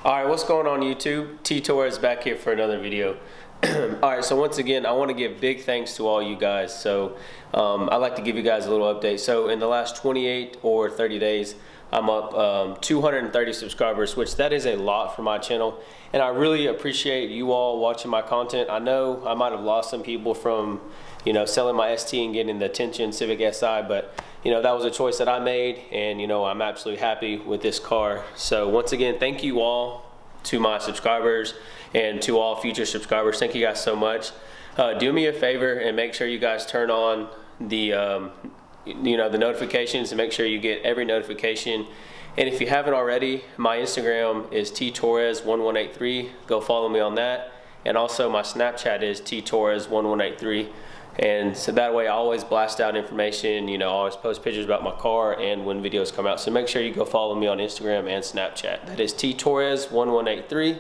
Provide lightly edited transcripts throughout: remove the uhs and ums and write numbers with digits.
Alright, what's going on YouTube? T Torres back here for another video. Alright, so once again, I want to give big thanks to all you guys. So I'd like to give you guys a little update. So in the last 28 or 30 days, I'm up 230 subscribers, which that is a lot for my channel. And I really appreciate you all watching my content. I know I might have lost some people from, selling my ST and getting the attention Civic Si, but that was a choice that I made, and I'm absolutely happy with this car. So once again, thank you all to my subscribers and to all future subscribers. Thank you guys so much. Do me a favor and make sure you guys turn on the the notifications, and make sure you get every notification. And if you haven't already, my Instagram is ttorres1183. Go follow me on that. And also my Snapchat is ttorres1183. And so that way I always blast out information, I always post pictures about my car and when videos come out. So make sure you go follow me on Instagram and Snapchat. That is ttorres1183.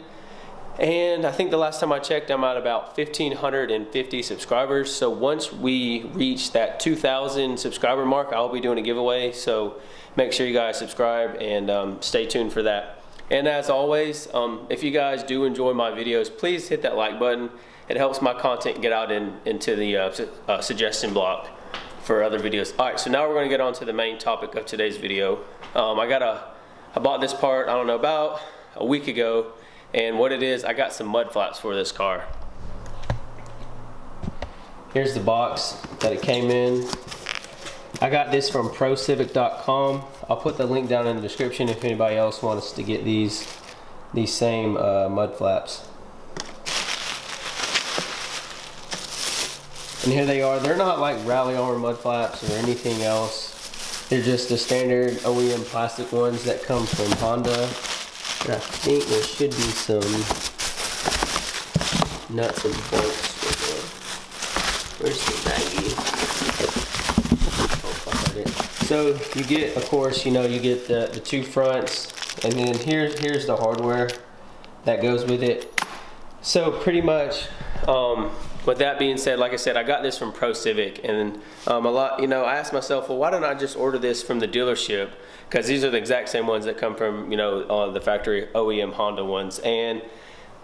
And I think the last time I checked, I'm at about 1,550 subscribers. So once we reach that 2,000 subscriber mark, I'll be doing a giveaway. So make sure you guys subscribe and stay tuned for that. And as always, if you guys do enjoy my videos, please hit that like button. It helps my content get out into the suggestion block for other videos. All right, so now we're going to get on to the main topic of today's video. I bought this part, I don't know, about a week ago. And what it is, I got some mud flaps for this car. Here's the box that it came in. I got this from procivic.com. I'll put the link down in the description if anybody else wants to get these same mud flaps. And here they are. They're not like Rally Armor mud flaps or anything else. They're just the standard OEM plastic ones that come from Honda. And I think there should be some nuts and bolts for the, where's the baggie? Oh, I got it. So you get, of course, you get the two fronts, and then here's the hardware that goes with it. So pretty much, with that being said, like I said, I got this from ProCivic, and I asked myself, well, why don't I just order this from the dealership? Because these are the exact same ones that come from, the factory OEM Honda ones. And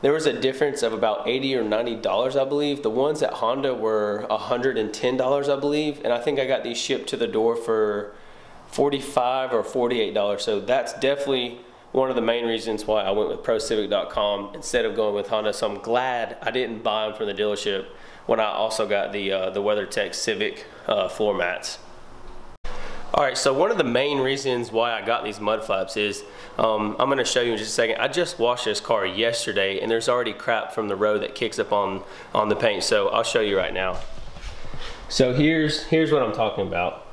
there was a difference of about $80 or $90, I believe. The ones at Honda were $110, I believe. And I think I got these shipped to the door for $45 or $48. So that's definitely one of the main reasons why I went with procivic.com instead of going with Honda. So I'm glad I didn't buy them from the dealership when I also got the WeatherTech Civic floor mats. Alright, so one of the main reasons why I got these mud flaps is, I'm going to show you in just a second. I just washed this car yesterday and there's already crap from the road that kicks up on the paint, so I'll show you right now. So here's what I'm talking about.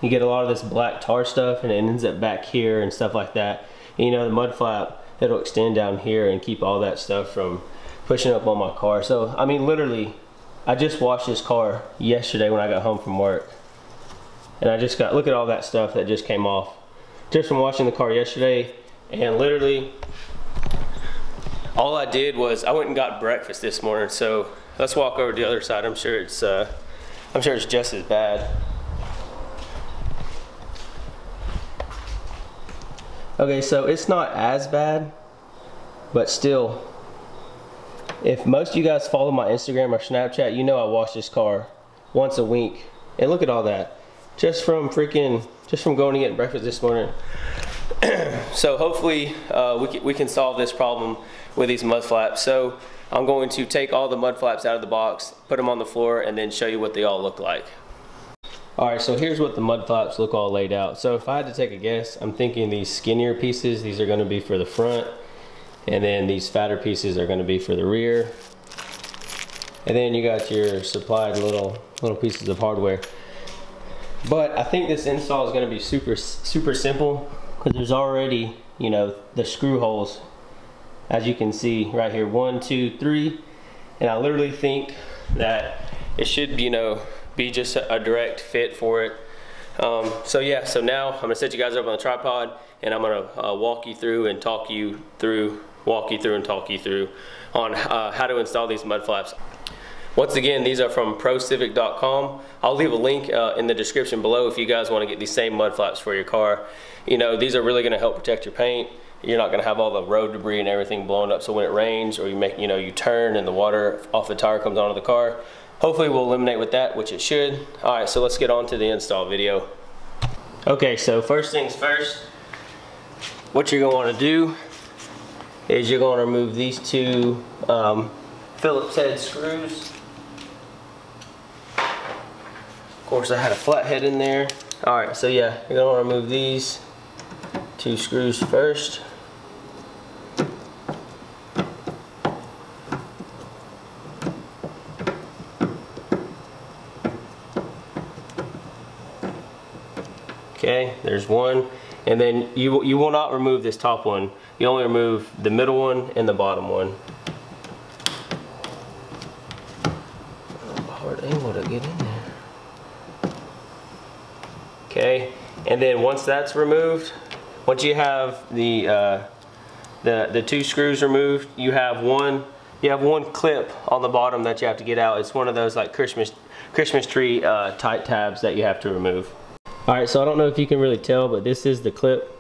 You get a lot of this black tar stuff and it ends up back here and stuff like that. And, the mud flap, it'll extend down here and keep all that stuff from pushing up on my car. So I mean, literally, I just washed this car yesterday when I got home from work. And I just look at all that stuff that just came off just from washing the car yesterday. And literally, all I did was I went and got breakfast this morning. So let's walk over to the other side. I'm sure it's just as bad. Okay, so it's not as bad, but still, if most of you guys follow my Instagram or Snapchat, I wash this car once a week. And look at all that. Just from going to get breakfast this morning. So hopefully we can solve this problem with these mud flaps. So I'm going to take all the mud flaps out of the box, put them on the floor, and then show you what they all look like. Alright, so here's what the mud flaps look all laid out. So if I had to take a guess, I'm thinking these skinnier pieces, these are going to be for the front, and then these fatter pieces are going to be for the rear. And then you got your supplied little pieces of hardware. But I think this install is going to be super simple, because there's already, the screw holes, as you can see right here, 1, 2, 3, and I literally think that it should, be just a direct fit for it. So yeah, so now I'm going to set you guys up on the tripod, and I'm going to walk you through and talk you through on how to install these mud flaps. Once again, these are from procivic.com. I'll leave a link in the description below if you guys want to get these same mud flaps for your car. These are really going to help protect your paint. you're not gonna have all the road debris and everything blown up. So when it rains or you turn and the water off the tire comes onto the car, hopefully we'll eliminate with that, which it should. All right, so let's get on to the install video. Okay, so first things first, what you're gonna wanna do is you're gonna remove these two Phillips head screws. Of course, I had a flathead in there. All right, so yeah, you're gonna wanna remove these two screws first. Okay, there's one. And then you will not remove this top one. You only remove the middle one and the bottom one. Hard angle to get in there. Okay, and then once that's removed, once you have the two screws removed, you have one clip on the bottom that you have to get out. It's one of those like Christmas tree tight tabs that you have to remove. All right, so I don't know if you can really tell, but this is the clip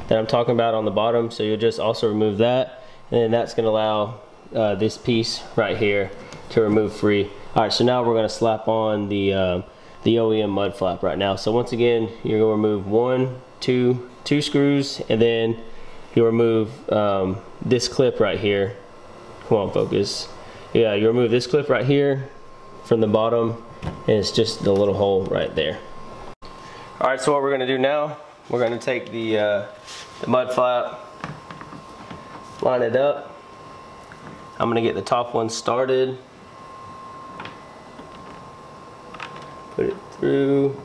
that I'm talking about on the bottom. So you'll just also remove that, and then that's gonna allow this piece right here to remove free. All right, so now we're gonna slap on the OEM mud flap right now. So once again, you're gonna remove two screws, and then you remove this clip right here. Come on, focus. Yeah, you remove this clip right here from the bottom, and it's just the little hole right there. All right, so what we're gonna do now, we're gonna take the mud flap, line it up. I'm gonna get the top one started. Put it through.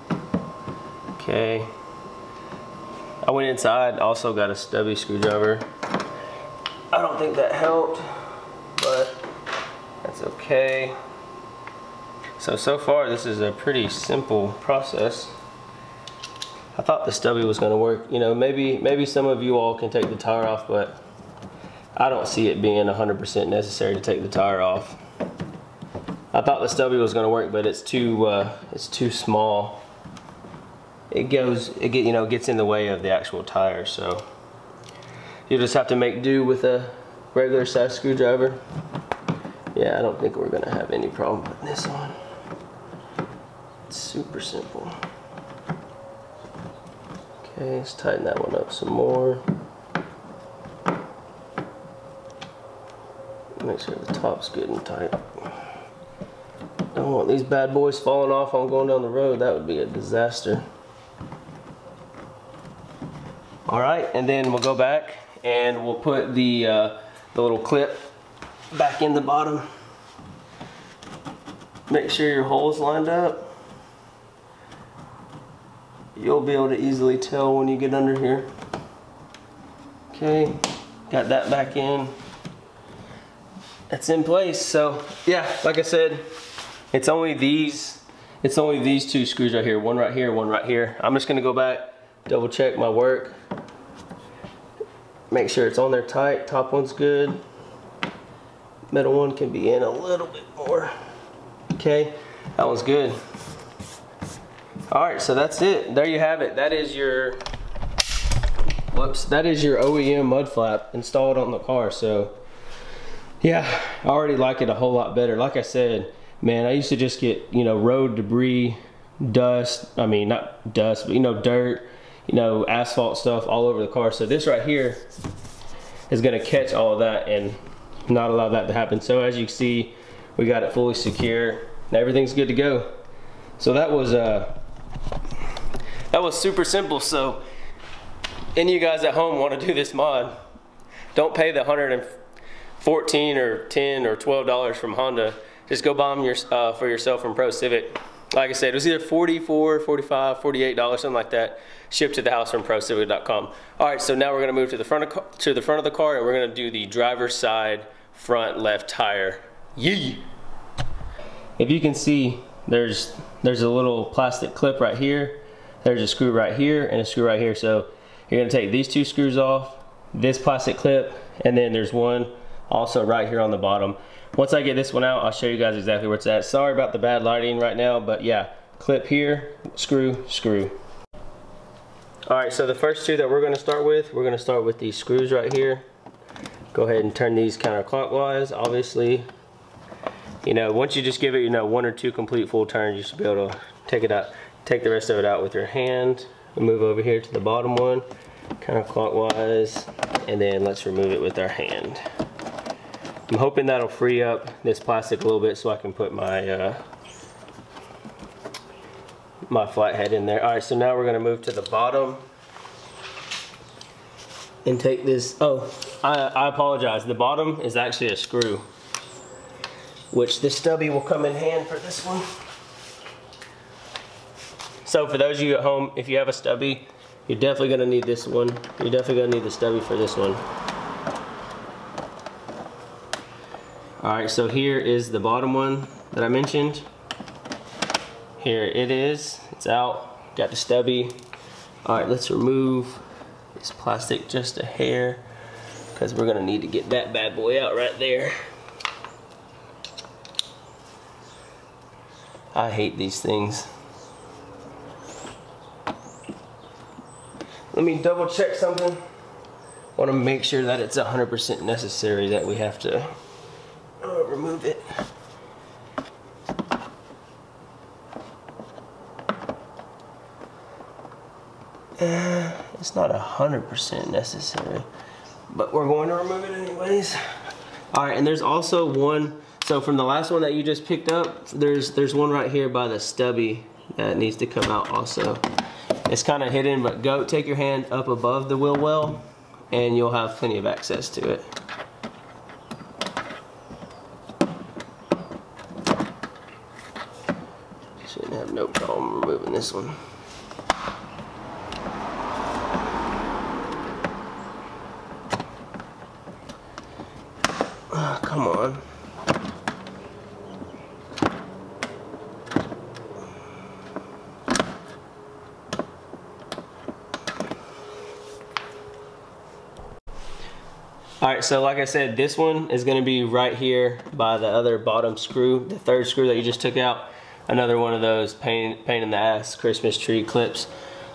Okay. I went inside, also got a stubby screwdriver. I don't think that helped, but that's okay. So far this is a pretty simple process. I thought the stubby was gonna work. You know, maybe some of you all can take the tire off, but I don't see it being 100% necessary to take the tire off. I thought the stubby was gonna work, but it's too small. It gets in the way of the actual tire, so you just have to make do with a regular size screwdriver. Yeah, I don't think we're gonna have any problem putting this on. It's super simple. Okay, let's tighten that one up some more. Make sure the top's good and tight. Don't want these bad boys falling off on going down the road. That would be a disaster. All right, and then we'll go back and we'll put the little clip back in the bottom. Make sure your hole's lined up. You'll be able to easily tell when you get under here. Okay, got that back in. It's in place. So yeah, like I said, it's only these two screws right here, one right here, one right here. I'm just gonna go back, double check my work, make sure it's on there tight. Top one's good. Middle one can be in a little bit more. Okay, that one's good. All right, so that's it. There you have it. That is your OEM mud flap installed on the car. So yeah, I already like it a whole lot better. Like I said, man, I used to just get, road debris, dust. I mean, not dust, but dirt, asphalt stuff all over the car. So this right here is gonna catch all of that and not allow that to happen. So as you can see, we got it fully secure and everything's good to go. So that was super simple. So any of you guys at home want to do this mod, don't pay the $114 or $10 or $12 from Honda. Just go buy them for yourself from Pro Civic. Like I said, it was either $44, $45, $48, something like that, shipped to the house from ProCivic.com. All right, so now we're gonna move to the front of the car, and we're gonna do the driver's side front left tire. Yee! If you can see, there's a little plastic clip right here. There's a screw right here and a screw right here. So you're gonna take these two screws off, this plastic clip, and then there's one also right here on the bottom. Once I get this one out, I'll show you guys exactly where it's at. Sorry about the bad lighting right now, but yeah, clip here, screw, screw. All right, so the first two that we're going to start with these screws right here. Go ahead and turn these counterclockwise. Obviously, you know, once you just give it, you know, 1 or 2 complete full turns, you should be able to take it out, take the rest of it out with your hand. We'll move over here to the bottom one, counterclockwise, and then let's remove it with our hand. I'm hoping that'll free up this plastic a little bit so I can put my my flathead in there. All right, so now we're going to move to the bottom and take this. Oh, I apologize. The bottom is actually a screw, which this stubby will come in hand for this one. So for those of you at home, if you have a stubby, you're definitely going to need this one. You're definitely going to need the stubby for this one. All right, so here is the bottom one that I mentioned. Here it is, it's out, got the stubby. All right, let's remove this plastic just a hair because we're gonna need to get that bad boy out right there. I hate these things. Let me double check something. Want to make sure that it's 100% necessary that we have to remove it. It's not 100% necessary, but we're going to remove it anyways. All right, and there's also one, so from the last one that you just picked up, there's one right here by the stubby that needs to come out also. It's kind of hidden, but go take your hand up above the wheel well and you'll have plenty of access to it. Shouldn't have no problem removing this one. Come on. Alright, so like I said, this one is going to be right here by the other bottom screw, the third screw that you just took out. Another one of those pain in the ass Christmas tree clips,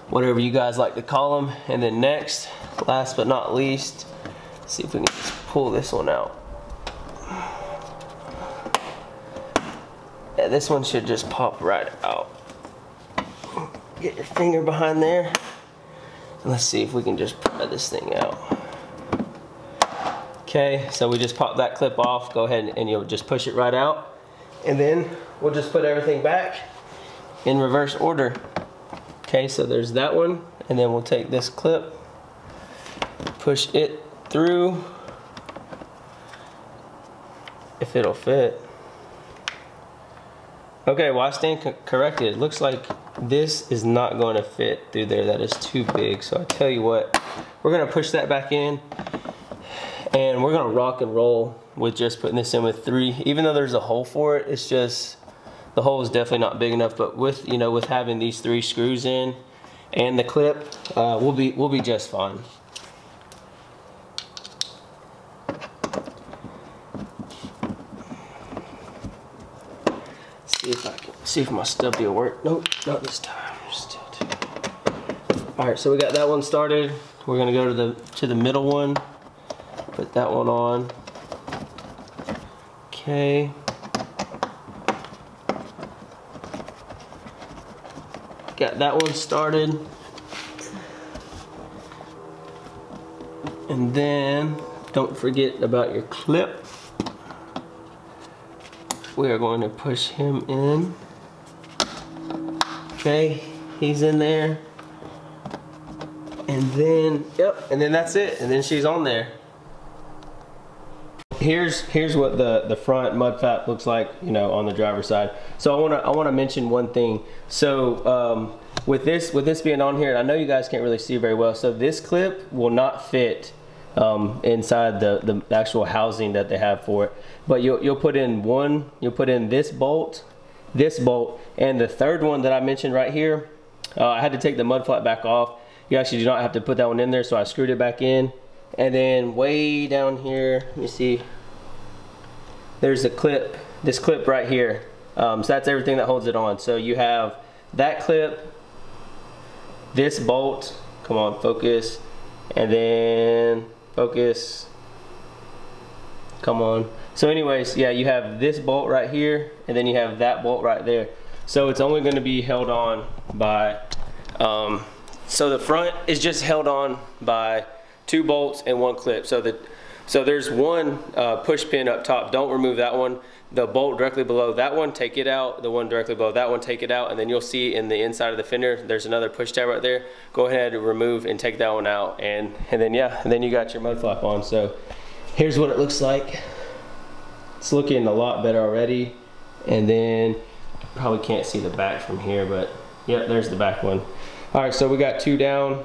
whatever you guys like to call them. And then next, last but not least, let's see if we can just pull this one out. Yeah, this one should just pop right out. Get your finger behind there. And let's see if we can just pry this thing out. Okay, so we just pop that clip off. Go ahead and you'll just push it right out. And then we'll just put everything back in reverse order. Okay, so there's that one. And then we'll take this clip, push it through, if it'll fit. Okay, well I stand corrected. It looks like this is not going to fit through there. That is too big. So I tell you what, we're going to push that back in and we're going to rock and roll with just putting this in with 3. Even though there's a hole for it, it's just, the hole is definitely not big enough, but with, you know, with having these 3 screws in and the clip, we'll be just fine. See if my stubby will work. Nope, not this time. All right, so we got that one started. We're gonna go to the middle one. Put that one on. Okay. Got that one started. And then don't forget about your clip. We are going to push him in. Okay, he's in there. And then, yep, and then that's it. And then she's on there. Here's what the front mud flap looks like, you know, on the driver's side. So I wanna mention one thing. So with this being on here, I know you guys can't really see very well. So this clip will not fit inside the actual housing that they have for it. But you'll put in this bolt, and the third one that I mentioned right here. I had to take the mud flap back off. You actually do not have to put that one in there, so I screwed it back in. And then way down here, let me see, there's a clip, this clip right here. So that's everything that holds it on. So you have that clip, this bolt Come on, focus. And then focus. Come on. So anyways, yeah, you have this bolt right here, and then you have that bolt right there. So it's only going to be held on by, so the front is just held on by 2 bolts and 1 clip. So there's one push pin up top. Don't remove that one. The bolt directly below that one, take it out. The one directly below that one, take it out. And then you'll see in the inside of the fender, there's another push tab right there. Go ahead and remove and take that one out. And then yeah, and then you got your mud flap on. So here's what it looks like. It's looking a lot better already. And then probably can't see the back from here, but yeah, there's the back one. All right, so we got 2 down.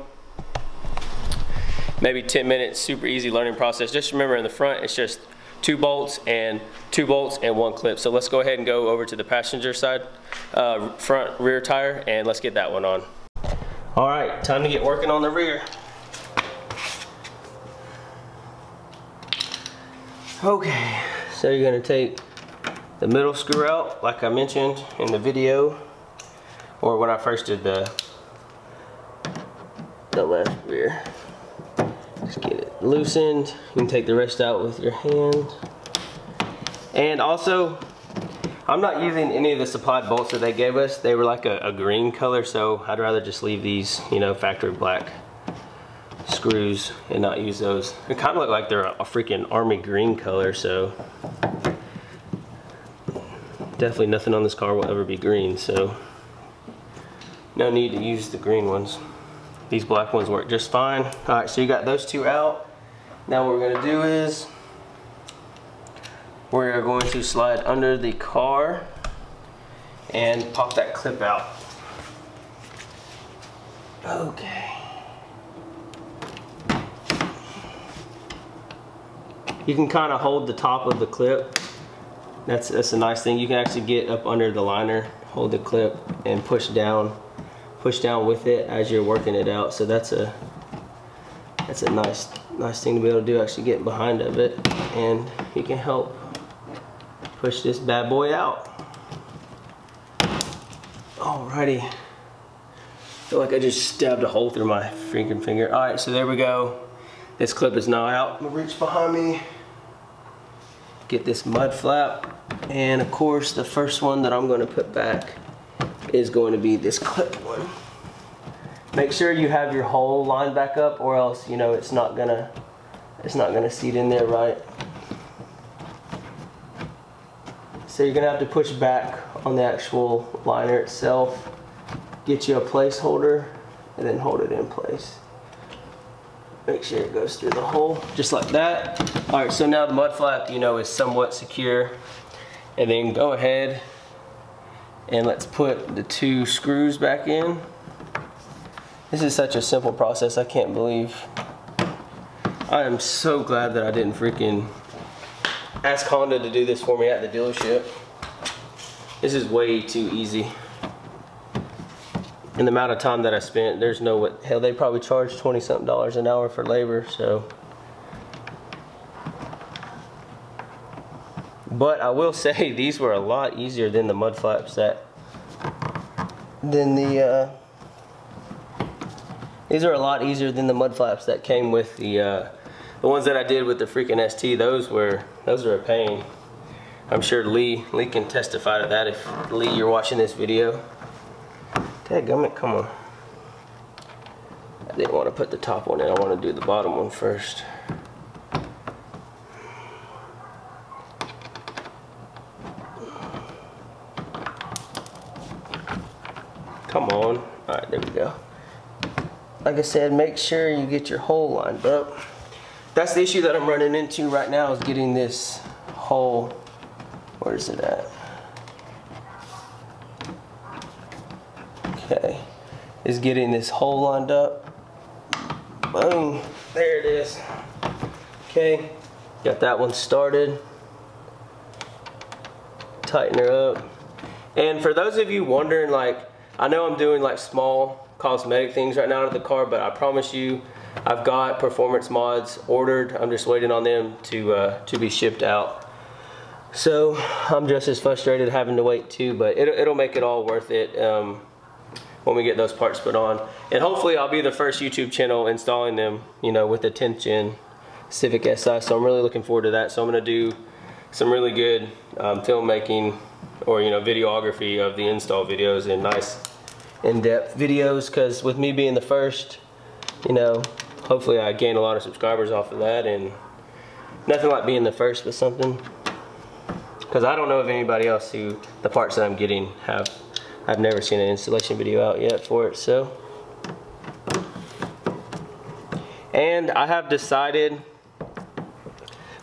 Maybe 10 minutes, super easy learning process. Just remember in the front, it's just 2 bolts and 1 clip. So let's go ahead and go over to the passenger side, front rear tire, and let's get that one on. All right, time to get working on the rear. Okay, so you're gonna take the middle screw out, like I mentioned in the video, or when I first did the left rear. Just get it loosened. You can take the rest out with your hand. And also, I'm not using any of the supplied bolts that they gave us. They were like a green color, so I'd rather just leave these, you know, factory black screws and not use those. They kind of look like they're a freaking army green color, so definitely nothing on this car will ever be green, so no need to use the green ones. These black ones work just fine. All right, so you got those 2 out. Now what we're gonna do is we're going to slide under the car and pop that clip out. Okay. You can kind of hold the top of the clip. That's a nice thing. You can actually get up under the liner, hold the clip, and push down with it as you're working it out. So that's a nice thing to be able to do, actually get behind of it, and you can help push this bad boy out. Alrighty. I feel like I just stabbed a hole through my freaking finger. Alright, so there we go. This clip is now out. I'm gonna reach behind me, get this mud flap, and of course the first one that I'm gonna put back is going to be this clip one. Make sure you have your hole lined back up, or else, you know, it's not gonna seat in there right. So you're gonna have to push back on the actual liner itself, get you a placeholder, and then hold it in place. Make sure it goes through the hole, just like that. All right, so now the mud flap, you know, is somewhat secure. And then go ahead and let's put the 2 screws back in. This is such a simple process, I can't believe. I am so glad that I didn't freaking ask Honda to do this for me at the dealership. This is way too easy. And the amount of time that I spent, there's no way, hell, they probably charge $20-something an hour for labor, so. But I will say, these were a lot easier than the mud flaps these are a lot easier than the mud flaps that came with the ones that I did with the freaking ST. Those are a pain. I'm sure Lee can testify to that if, Lee, you're watching this video. Dadgummit, come on. I didn't want to put the top one in, I want to do the bottom one first. Come on. Alright, there we go. Like I said, make sure you get your hole lined up. That's the issue that I'm running into right now, is getting this hole. Where is it at? Okay. Is getting this hole lined up. Boom. There it is. Okay. Got that one started. Tighten her up. And for those of you wondering, like, I know I'm doing like small cosmetic things right now to the car, but I promise you, I've got performance mods ordered. I'm just waiting on them to be shipped out. So I'm just as frustrated having to wait too, but it'll make it all worth it. when we get those parts put on. And hopefully I'll be the first YouTube channel installing them, you know, with the 10th Gen Civic Si. So I'm really looking forward to that. So I'm going to do some really good filmmaking, or, you know, videography of the install videos, and nice in-depth videos, because with me being the first, you know, hopefully I gain a lot of subscribers off of that. And nothing like being the first with something, because I don't know of anybody else who the parts that I'm getting have. I've never seen an installation video out yet for it. So, and I have decided,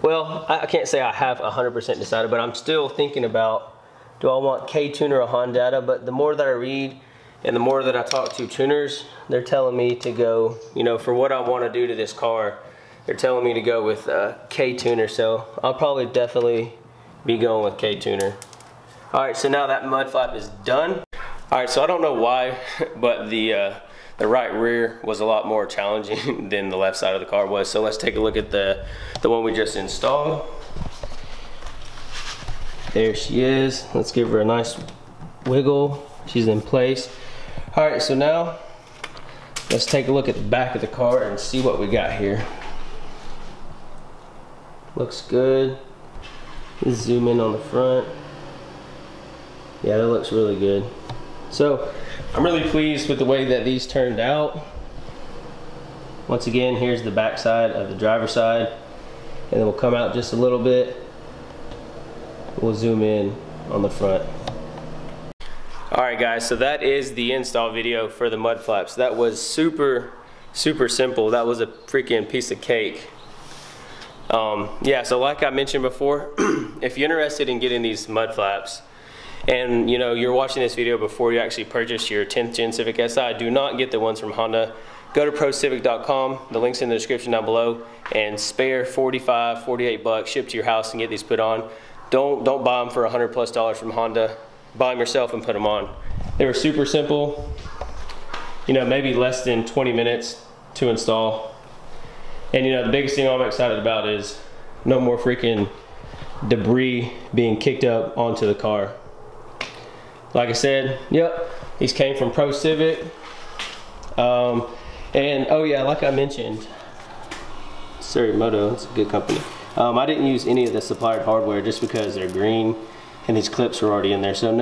well, I can't say I have 100% decided, but I'm still thinking about, do I want K-tuner or Honda? But the more that I read and the more that I talk to tuners, they're telling me to go, you know, for what I want to do to this car, they're telling me to go with K-tuner. So I'll probably definitely be going with K-tuner. All right, so now that mud flap is done. All right, so I don't know why, but the right rear was a lot more challenging than the left side of the car was. So let's take a look at the one we just installed. There she is. Let's give her a nice wiggle. She's in place. All right, so now let's take a look at the back of the car and see what we got here. Looks good. Let's zoom in on the front. Yeah, that looks really good. So I'm really pleased with the way that these turned out. Once again, here's the back side of the driver's side, and then we'll come out just a little bit. We'll zoom in on the front. Alright guys, so that is the install video for the mud flaps. That was super simple. That was a freaking piece of cake. Yeah, so like I mentioned before, if you're interested in getting these mud flaps, and you know, you're watching this video before you actually purchase your 10th Gen Civic Si, do not get the ones from Honda. Go to procivic.com, the link's in the description down below, and spare 45, 48 bucks, ship to your house and get these put on. Don't buy them for $100+ from Honda. Buy them yourself and put them on. They were super simple, you know, maybe less than 20 minutes to install. And you know, the biggest thing I'm excited about is no more freaking debris being kicked up onto the car. Like I said, yep, these came from Pro Civic. And oh yeah, like I mentioned, Moto, it's a good company. I didn't use any of the supplied hardware just because they're green and these clips were already in there. So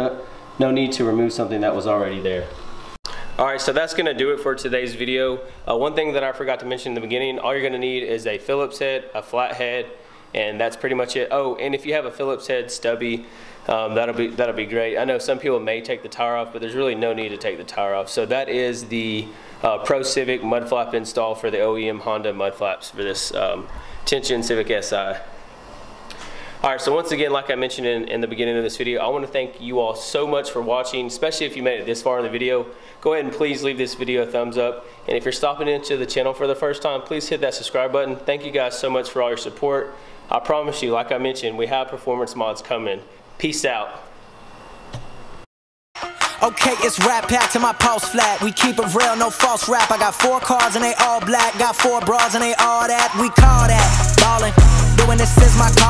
no need to remove something that was already there. Alright, so that's going to do it for today's video. One thing that I forgot to mention in the beginning, all you're going to need is a Phillips head, a flat head, and that's pretty much it. Oh, and if you have a Phillips head stubby, that'll be great. I know some people may take the tire off, but there's really no need to take the tire off. So that is the Pro Civic mud flap install for the OEM Honda mud flaps for this 10th Gen Civic Si. Alright, so once again, like I mentioned in the beginning of this video, I want to thank you all so much for watching, especially if you made it this far in the video. Go ahead and please leave this video a thumbs up. And if you're stopping into the channel for the first time, please hit that subscribe button. Thank you guys so much for all your support. I promise you, like I mentioned, we have performance mods coming. Peace out. Okay, it's rap pack to my pulse flat. We keep it real, no false rap. I got 4 cars and they all black. Got 4 bras and they all that. We call that ballin'. Doing this is my call.